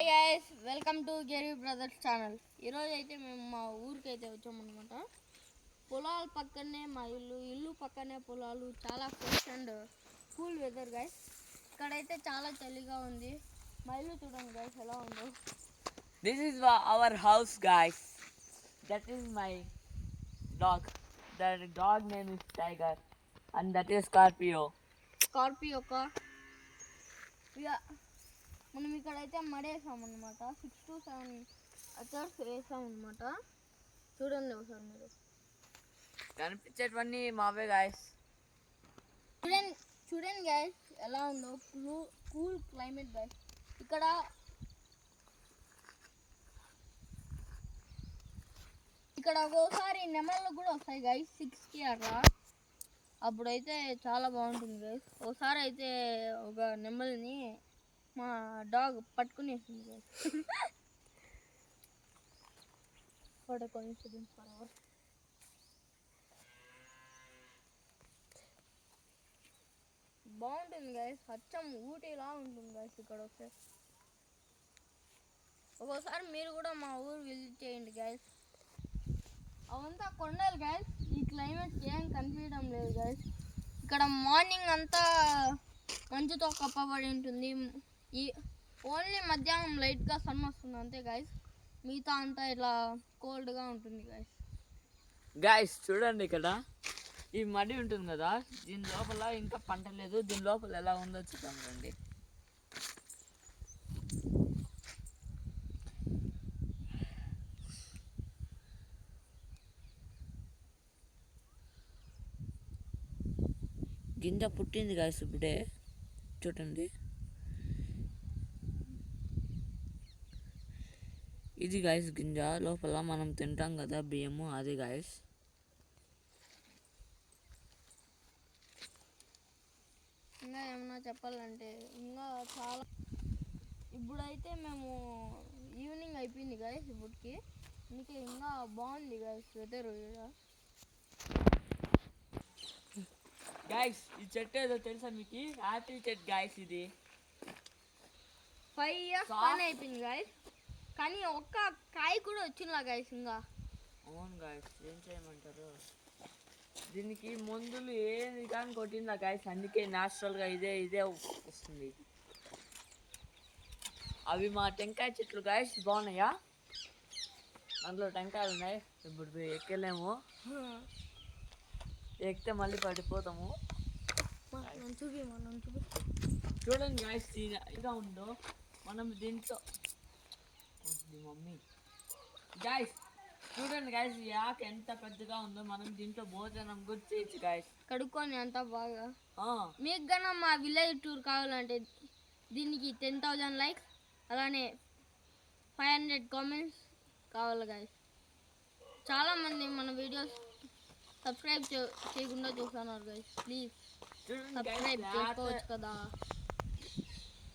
Guys welcome to Gerry brothers channel. ఈరోజు అయితే మేము మా ఊరికి అయితే వచ్చామన్నమాట. పొలాల పక్కనే మా ఇల్లు పక్కనే పొలాలు, చాలా fresh and cool weather guys. ఇక్కడైతే చాలా చలిగా ఉంది. మా ఇల్లు చూడండి గైస్ ఎలా ఉందో. This is our house, guys. That is my dog. The dog name is Tiger, and that is Scorpio. Scorpio మనం ఇక్కడైతే మడేసామన్నమాట. 6 to 7 అచర్స్ వేసామన్నమాట. చూడండి ఒకసారి మీరు. కనిపించేటివన్నీ మావే గాయస్. చూడండి గైస్ ఎలా ఉందో. Cool climate guys. ఇక్కడ ఒక్కోసారి నెమళ్ళు కూడా వస్తాయి గైస్ 6కి అట్లా. అప్పుడైతే చాలా బాగుంటుంది గైస్. ఒకసారి అయితే ఒక నెమలిని మా డాగ్ పట్టుకునేసింది guys. What a coincidence for our. బాగుంటుంది గైస్. అచ్చం ఊటీలా ఉంటుంది గైస్ ఇక్కడ వస్తే. ఒక్కోసారి మీరు కూడా మా ఊరు విజిట్ చేయండి గైస్. అవంతా కొండలు గైస్. ఈ క్లైమేట్ ఏం కనిపించడం లేదు గైస్. ఇక్కడ మార్నింగ్ అంతా మంచుతో కప్పబడి ఉంటుంది. ఈ ఓన్లీ మధ్యాహ్నం లైట్గా సన్ వస్తుంది అంతే గైస్. మిగతా అంతా ఇలా కోల్డ్గా ఉంటుంది గైస్. గాయస్ చూడండి, ఇక్కడ ఈ మడి ఉంటుంది కదా, దీని లోపల ఇంకా పంట లేదు. దీని లోపల ఎలా ఉందో చూద్దాం రండి. గింజ పుట్టింది గాయస్ ఇప్పుడే, చూడండి. ఇది గాయస్ గింజ. లోపల మనం తింటాం కదా బియ్యము, అది గాయస్. ఇంకా ఏమన్నా చెప్పాలంటే ఇంకా చాలా. ఇప్పుడైతే మేము ఈవినింగ్ అయిపోయింది గైస్ ఇప్పటికి. అందుకే ఇంకా బాగుంది గైస్ వెదర్. గాయస్ ఈ చెట్టు ఏదో తెలుసా మీకు? యాపిల్ చెట్టు గాయస్. ఇది 5 years పైన అయిపోయింది గైస్. కానీ ఒక్క కాయ కూడా వచ్చిందా గైస్ ఇంకా. అవును గాయస్, ఏం చేయమంటారు. దీనికి మందులు ఏది కానీ కొట్టిందా గాయస్, అందుకే న్యాచురల్గా ఇదే వస్తుంది. అవి మా టెంకాయ చెట్లు గాయస్, బాగున్నాయా? అందులో టెంకాయలు ఉన్నాయి. ఇప్పుడు ఎక్కలేము, ఎక్కితే మళ్ళీ పడిపోతాము. చూడండి గాయస్ ఇలా ఉందో. మనం దీంట్లో మమ్మీ గాయస్ చూడండి గాయస్, ఈ ఆకు ఎంత పెద్దగా ఉందో. మనం దీంట్లో భోజనం కూడా చేయొచ్చు గాయస్, కడుక్కొని అంతా బాగా. మీకు కన్నా మా విలేజ్ టూర్ కావాలంటే దీనికి 10,000 లైక్స్, అలానే 500 కామెంట్స్ కావాలి గాయస్. చాలామంది మన వీడియోస్ సబ్స్క్రైబ్ చేయకుండా చూస్తున్నారు గైస్. ప్లీజ్ సబ్స్క్రైబ్ చేసుకోవచ్చు కదా.